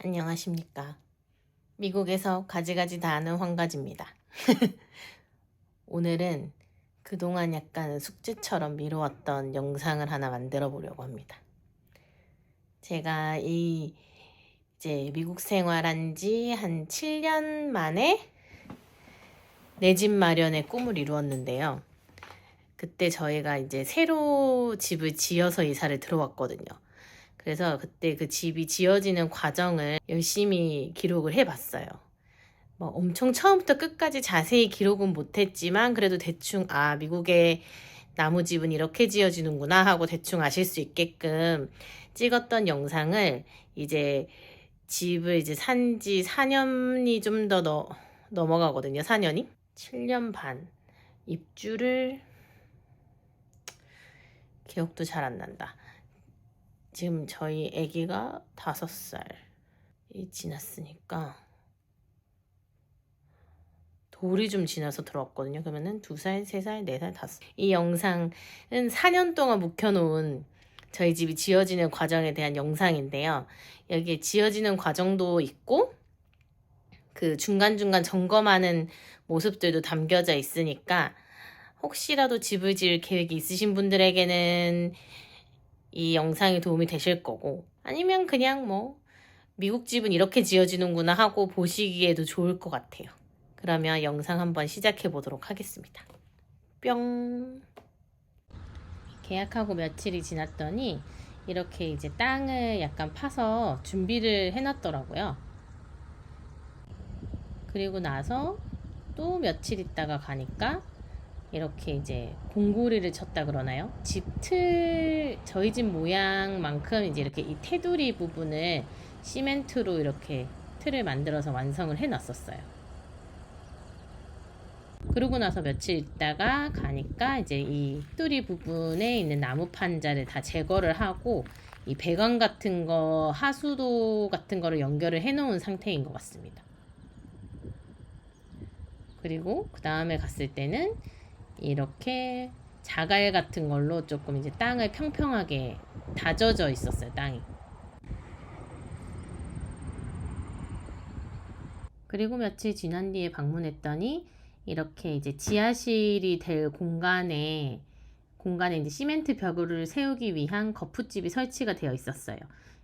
안녕하십니까. 미국에서 가지가지 다 아는 황가지입니다. 오늘은 그동안 약간 숙제처럼 미루었던 영상을 하나 만들어 보려고 합니다. 제가 이제 미국 생활한 지 한 7년 만에 내 집 마련의 꿈을 이루었는데요. 그때 저희가 이제 새로 집을 지어서 이사를 들어왔거든요. 그래서 그때 그 집이 지어지는 과정을 열심히 기록을 해봤어요. 뭐 엄청 처음부터 끝까지 자세히 기록은 못했지만 그래도 대충 미국의 나무집은 이렇게 지어지는구나 하고 대충 아실 수 있게끔 찍었던 영상을 이제 집을 이제 산지 4년이 좀 더 넘어가거든요. 4년이 7년 반 입주를 기억도 잘 안 난다. 지금 저희 아기가 5살이 지났으니까 돌이 좀 지나서 들어왔거든요. 그러면은 2살, 3살, 4살, 5살. 이 영상은 4년 동안 묵혀놓은 저희 집이 지어지는 과정에 대한 영상인데요. 여기에 지어지는 과정도 있고 그 중간중간 점검하는 모습들도 담겨져 있으니까 혹시라도 집을 지을 계획이 있으신 분들에게는 이 영상이 도움이 되실 거고, 아니면 그냥 뭐 미국 집은 이렇게 지어지는구나 하고 보시기에도 좋을 것 같아요. 그러면 영상 한번 시작해 보도록 하겠습니다. 뿅. 계약하고 며칠이 지났더니 이렇게 이제 땅을 약간 파서 준비를 해놨더라고요. 그리고 나서 또 며칠 있다가 가니까 이렇게 이제 공고리를 쳤다 그러나요? 저희 집 모양만큼 이제 이렇게 이 테두리 부분을 시멘트로 이렇게 틀을 만들어서 완성을 해놨었어요. 그러고 나서 며칠 있다가 가니까 이제 이 테두리 부분에 있는 나무 판자를 다 제거를 하고 이 배관 같은 거, 하수도 같은 거를 연결을 해놓은 상태인 것 같습니다. 그리고 그 다음에 갔을 때는 이렇게 자갈 같은 걸로 조금 이제 땅을 평평하게 다져져 있었어요, 땅이. 그리고 며칠 지난 뒤에 방문했더니 이렇게 이제 지하실이 될 공간에 이제 시멘트 벽을 세우기 위한 거푸집이 설치가 되어 있었어요.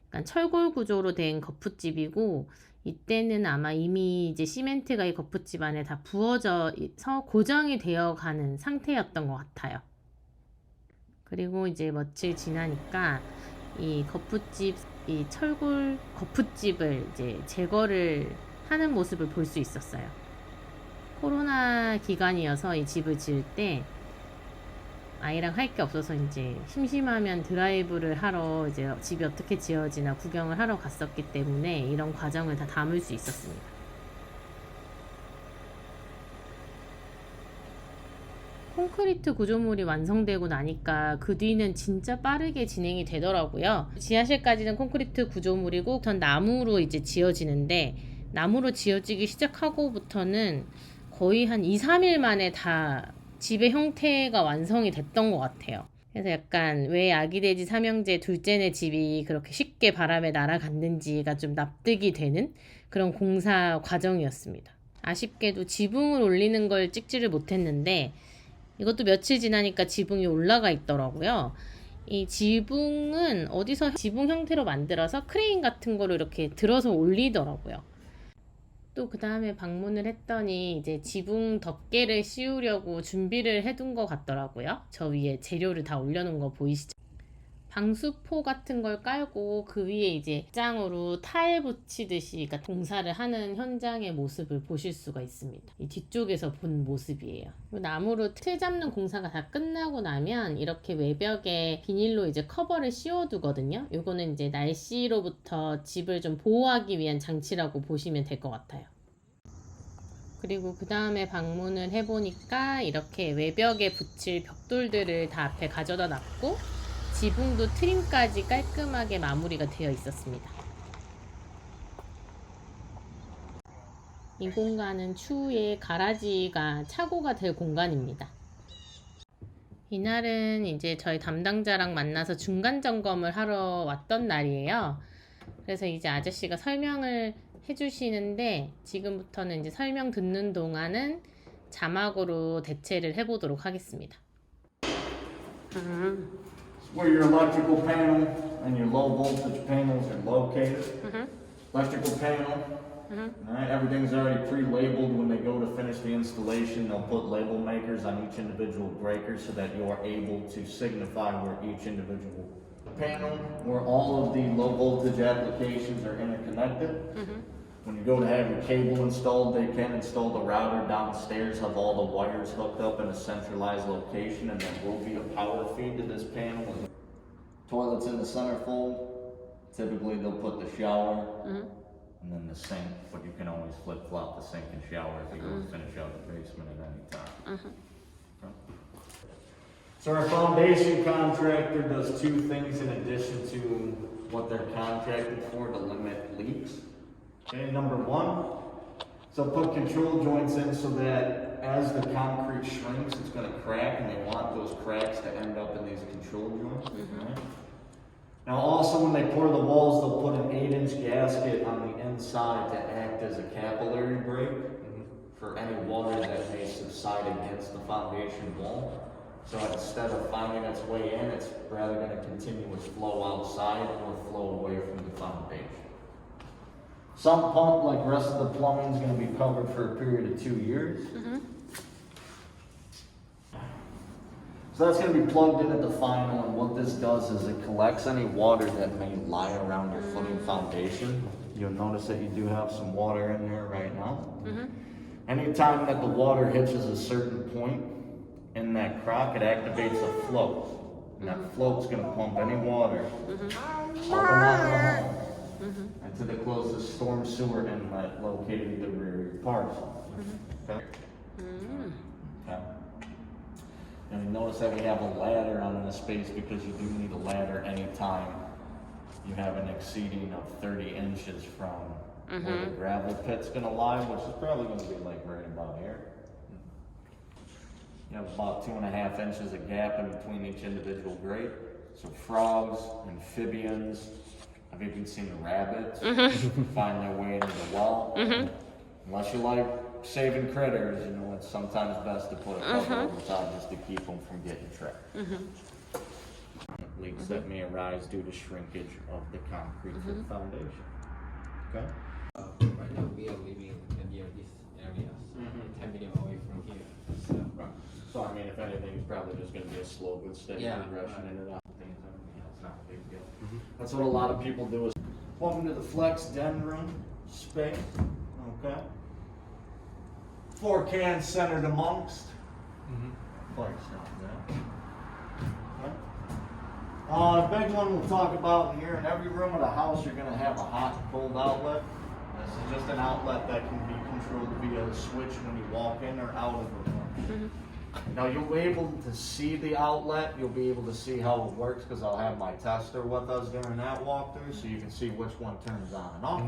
그러니까 철골 구조로 된 거푸집이고, 이때는 아마 이미 이제 시멘트가 이 거푸집 안에 다 부어져서 고정이 되어 가는 상태였던 것 같아요. 그리고 이제 며칠 지나니까 이 철골 거푸집을 이제 제거를 하는 모습을 볼 수 있었어요. 코로나 기간이어서 이 집을 지을 때 아이랑 할 게 없어서 이제 심심하면 드라이브를 하러 이제 집이 어떻게 지어지나 구경을 하러 갔었기 때문에 이런 과정을 다 담을 수 있었습니다. 콘크리트 구조물이 완성되고 나니까 그 뒤는 진짜 빠르게 진행이 되더라고요. 지하실까지는 콘크리트 구조물이고 전 나무로 이제 지어지는데, 나무로 지어지기 시작하고부터는 거의 한 2, 3일 만에 다 집의 형태가 완성이 됐던 것 같아요. 그래서 약간 왜 아기 돼지 삼형제 둘째네 집이 그렇게 쉽게 바람에 날아갔는지가 좀 납득이 되는 그런 공사 과정이었습니다. 아쉽게도 지붕을 올리는 걸 찍지를 못했는데 이것도 며칠 지나니까 지붕이 올라가 있더라고요. 이 지붕은 어디서 지붕 형태로 만들어서 크레인 같은 거로 이렇게 들어서 올리더라고요. 또 그 다음에 방문을 했더니 이제 지붕 덮개를 씌우려고 준비를 해둔 것 같더라고요. 저 위에 재료를 다 올려놓은 거 보이시죠? 방수포 같은 걸 깔고 그 위에 이제 장으로 타일 붙이듯이 그러니까 공사를 하는 현장의 모습을 보실 수가 있습니다. 이 뒤쪽에서 본 모습이에요. 나무로 틀 잡는 공사가 다 끝나고 나면 이렇게 외벽에 비닐로 이제 커버를 씌워두거든요. 이거는 이제 날씨로부터 집을 좀 보호하기 위한 장치라고 보시면 될 것 같아요. 그리고 그 다음에 방문을 해보니까 이렇게 외벽에 붙일 벽돌들을 다 앞에 가져다 놨고 지붕도 트림까지 깔끔하게 마무리가 되어 있었습니다. 이 공간은 추후에 가라지가 차고가 될 공간입니다. 이날은 이제 저희 담당자랑 만나서 중간 점검을 하러 왔던 날이에요. 그래서 이제 아저씨가 설명을 해주시는데 지금부터는 이제 설명 듣는 동안은 자막으로 대체를 해보도록 하겠습니다. Where your electrical panel and your low voltage panels are located. Electrical panel, alright, everything's already pre-labeled. When they go to finish the installation, they'll put label makers on each individual breaker so that you are able to signify where each individual panel, where all of the low voltage applications are interconnected. When you go to have your cable installed, they can install the router downstairs, have all the wires hooked up in a centralized location, and there will be a power feed to this panel. Toilets in the centerfold. Typically, they'll put the shower and then the sink, but you can always flip-flop the sink and shower if you go to finish out the basement at any time. Okay. So our foundation contractor does two things in addition to what they're contracted for to limit leaks. Okay, number one, so put control joints in so that as the concrete shrinks, it's going to crack, and they want those cracks to end up in these control joints. Right? Now also when they pour the walls, they'll put an 8-inch gasket on the inside to act as a capillary break for any water that may subside against the foundation wall. So instead of finding its way in, it's rather going to continue its flow outside or flow away from the foundation. Some pump, like the rest of the plumbing, is going to be covered for a period of 2 years. So that's going to be plugged in at the final, and what this does is it collects any water that may lie around your footing foundation. You'll notice that you do have some water in there right now. Anytime that the water hitches a certain point in that crock, it activates a float. And that float's going to pump any water up and out of the home and to the closest storm sewer inlet located in the rear of your parcel. Okay? Okay. And notice that we have a ladder on this space because you do need a ladder anytime you have an exceeding of 30 inches from where the gravel pit's gonna lie, which is probably gonna be like right about here. You have about 2.5 inches of gap in between each individual grate. So frogs, amphibians, I've even seen the rabbits find their way into the well. Unless you like saving critters, you know, it's sometimes best to put a cover over top just to keep them from getting trapped. Leaks that may arise due to shrinkage of the concrete for the foundation. Okay? Right now we are living near this area, so 10 minutes away from here. So, So I mean, if anything, it's probably just going to be a slow but steady Yeah, progression right. into that. It's not a big deal. That's what a lot of people do is welcome to the flex den room space. Okay. 4 cans centered amongst. Fire stop that. Okay. The big one we'll talk about here. In every room of the house, you're going to have a hot and cold outlet. This is just an outlet that can be controlled via a switch when you walk in or out of the room. Now you'll be able to see the outlet, you'll be able to see how it works because I'll have my tester with us during that walkthrough so you can see which one turns on and off.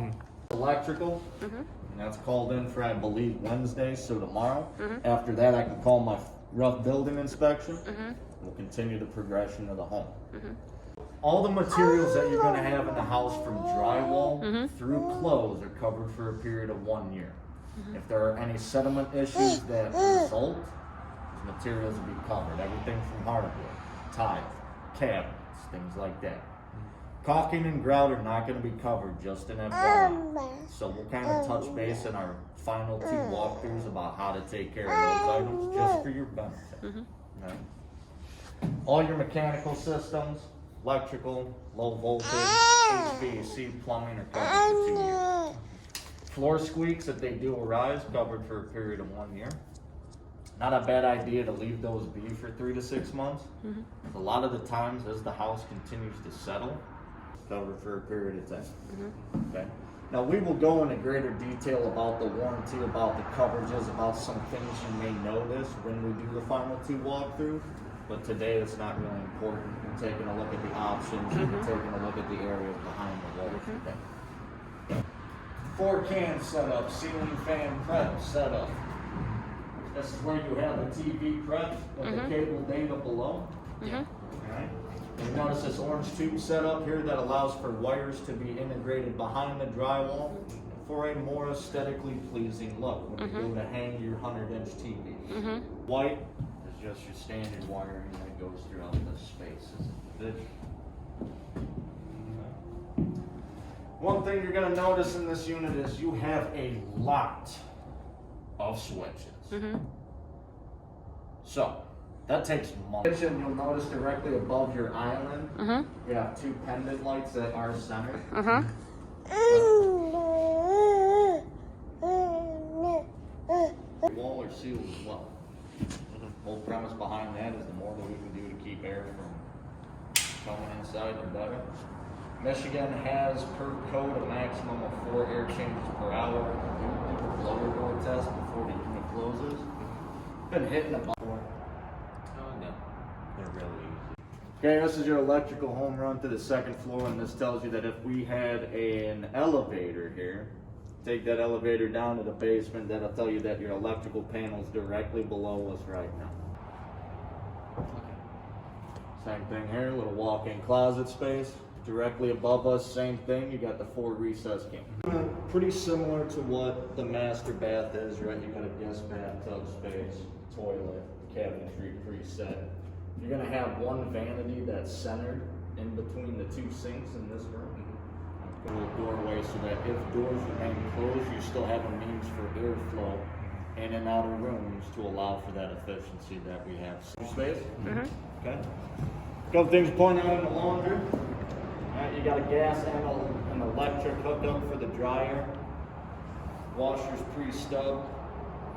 Electrical, and that's called in for I believe Wednesday, so tomorrow. After that I can call my rough building inspection. We'll continue the progression of the home. All the materials that you're going to have in the house from drywall through clothes are covered for a period of 1 year. If there are any sediment issues that result, those materials will be covered. Everything from hardwood, tile, cabinets, things like that. Caulking and grout are not going to be covered, just an FYI. So we'll kind of touch base in our final 2 walkthroughs about how to take care of those items just for your benefit. Okay? All your mechanical systems, electrical, low voltage, HVAC, plumbing are covered for 2 years. Floor squeaks, if they do arise, covered for a period of 1 year. Not a bad idea to leave those be for 3 to 6 months. A lot of the times, as the house continues to settle, covered for a period of time. Okay. Now we will go into greater detail about the warranty, about the coverages, about some things you may notice when we do the final 2 walkthroughs. But today it's not really important. We're taking a look at the options. We're taking a look at the areas behind the walls. Okay. 4 can setup, ceiling fan prep setup. This is where you have the TV prep with the cable data below. yeah. Alright. You notice this orange tube setup here that allows for wires to be integrated behind the drywall for a more aesthetically pleasing look when you go to hang your 100-inch TV. White is just your standard wiring that goes throughout the spaces. One thing you're going to notice in this unit is you have a lot of switches. So, that takes money. You'll notice directly above your island, you have two pendant lights that are centered. Wall or seal as well. Whole premise behind that is the more that we can do to keep air from coming inside, the better. Michigan has per code a maximum of 4 air changes per hour. Do a blower door test before the unit closes. Been hitting about. Oh no, they're really easy. Okay, this is your electrical home run to the second floor, and this tells you that if we had an elevator here, take that elevator down to the basement, that'll tell you that your electrical panel is directly below us right now. Same thing here, little walk-in closet space. Directly above us, same thing, you got the 4 recess cans. Pretty similar to what the master bath is, right? You got a guest bathtub space, toilet, cabinetry preset. You're gonna have one vanity that's centered in between the 2 sinks in this room. A little doorway so that if doors remain closed, you still have a means for airflow in and out of rooms to allow for that efficiency that we have. Space? Okay. Couple things to point out in the laundry. Alright, you got a gas and an electric hookup for the dryer. Washer's pre-stubbed.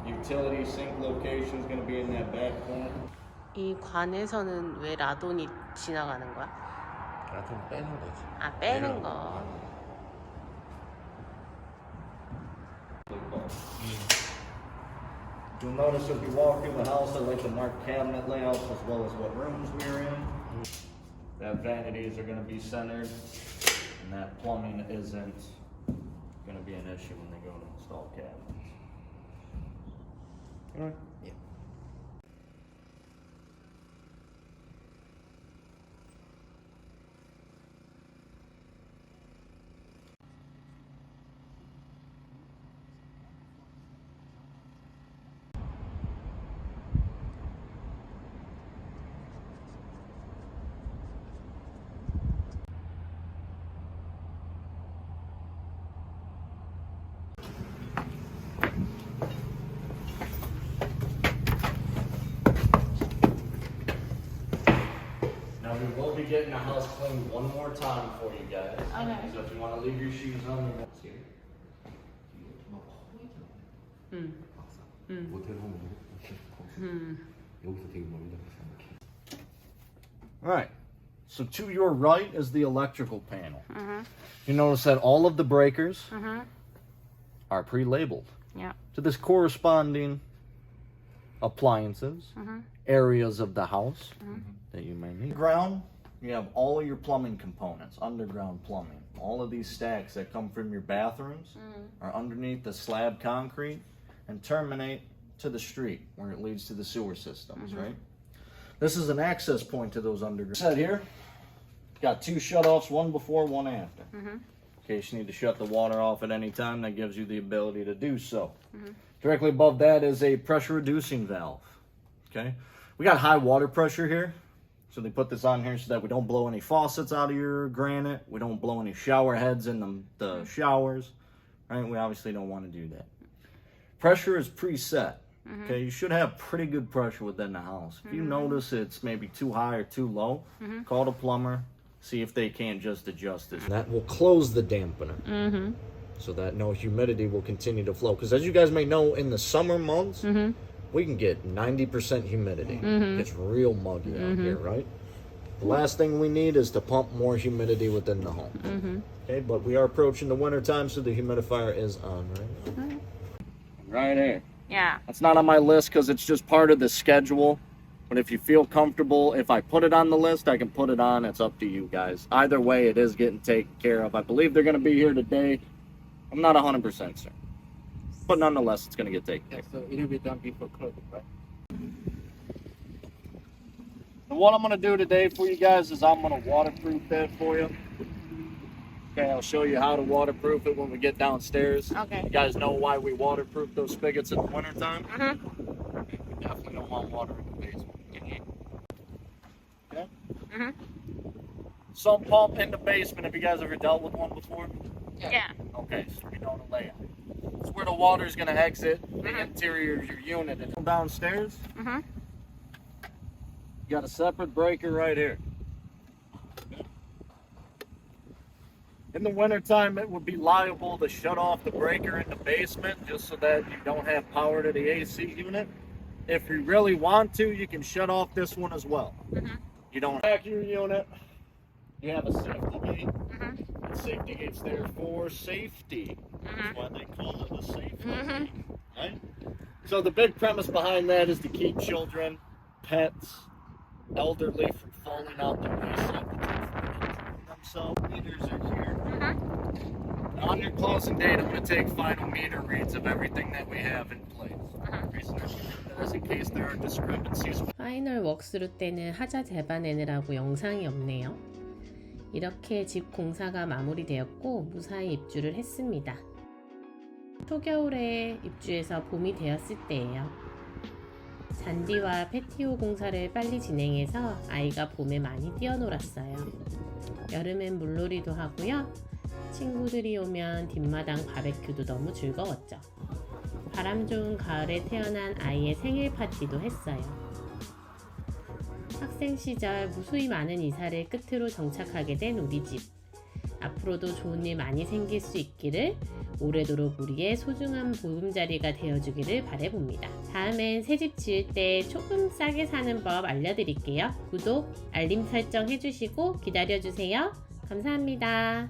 Utility sink location is going to be in that back corner. 이 관에서는 왜 라돈이 지나가는 거야? 라돈 빼는 거지. 아, 빼는 거. You'll notice as you walk through the house, I like to mark cabinet layouts as well as what rooms we're in. That vanities are going to be centered, and that plumbing isn't going to be an issue when they go to install cabinets. All right. Yeah. Now we will be getting the house cleaned one more time for you guys. Okay. So if you want to leave your shoes on, you 모텔 홈 여기서 되게 멀다 생각해. All right. So to your right is the electrical panel. You notice that all of the breakers are pre-labeled Yeah. to this corresponding appliances, areas of the house that you may need. Ground, you have all of your plumbing components, underground plumbing. All of these stacks that come from your bathrooms are underneath the slab concrete and terminate to the street where it leads to the sewer systems, right? This is an access point to those underground. Set here, got 2 shutoffs, one before, one after. In case you need to shut the water off at any time, that gives you the ability to do so. Directly above that is a pressure reducing valve. Okay, we got high water pressure here, so they put this on here so that we don't blow any faucets out of your granite. We don't blow any shower heads in the showers. Right? We obviously don't want to do that. Pressure is preset. Okay, you should have pretty good pressure within the house. If you notice it's maybe too high or too low, call the plumber. See if they can't just adjust it. That will close the dampener. So that no humidity will continue to flow. Because as you guys may know, in the summer months, we can get 90% humidity. It's real muggy out here, right? The last thing we need is to pump more humidity within the home. Okay, but we are approaching the winter time, so the humidifier is on right now. Right here. Yeah. That's not on my list because it's just part of the schedule. But if you feel comfortable, if I put it on the list, I can put it on. It's up to you guys. Either way, it is getting taken care of. I believe they're going to be here today. I'm not 100% certain. But nonetheless, it's going to get taken care of. So it'll be done before closing, right? And what I'm gonna do today for you guys is I'm gonna waterproof that for you. Okay, I'll show you how to waterproof it when we get downstairs. Okay. You guys know why we waterproof those spigots in the wintertime? Mm-hmm. We definitely don't want water in the basement. Okay? Mm-hmm. Sump pump in the basement. Have you guys ever dealt with one before? Yeah. Okay, so we know the layout. It's where the water is gonna exit the interior of your unit. And downstairs, Mm-hmm. you got a separate breaker right here. In the wintertime, it would be liable to shut off the breaker in the basement just so that you don't have power to the AC unit. If you really want to, you can shut off this one as well. Mm-hmm. You don't hack your unit. You have a safety gate. Mm-hmm. The safety gate's there for safety. That's why they call it a safety gate. Right? So the big premise behind that is to keep children, pets, elderly from falling out the wayside themselves. Meters are here. On your closing date, I'm going to take final meter reads of everything that we have in place. The reason I do that is in case there are discrepancies. 파이널 웍스루 때는 하자 재반내느라고 영상이 없네요. 이렇게 집 공사가 마무리되었고 무사히 입주를 했습니다. 초겨울에 입주해서 봄이 되었을 때예요. 잔디와 패티오 공사를 빨리 진행해서 아이가 봄에 많이 뛰어놀았어요. 여름엔 물놀이도 하고요. 친구들이 오면 뒷마당 바베큐도 너무 즐거웠죠. 바람 좋은 가을에 태어난 아이의 생일 파티도 했어요. 학생 시절 무수히 많은 이사를 끝으로 정착하게 된 우리 집. 앞으로도 좋은 일 많이 생길 수 있기를, 오래도록 우리의 소중한 보금자리가 되어주기를 바라봅니다. 다음엔 새집 지을 때 조금 싸게 사는 법 알려드릴게요. 구독, 알림 설정 해주시고 기다려주세요. 감사합니다.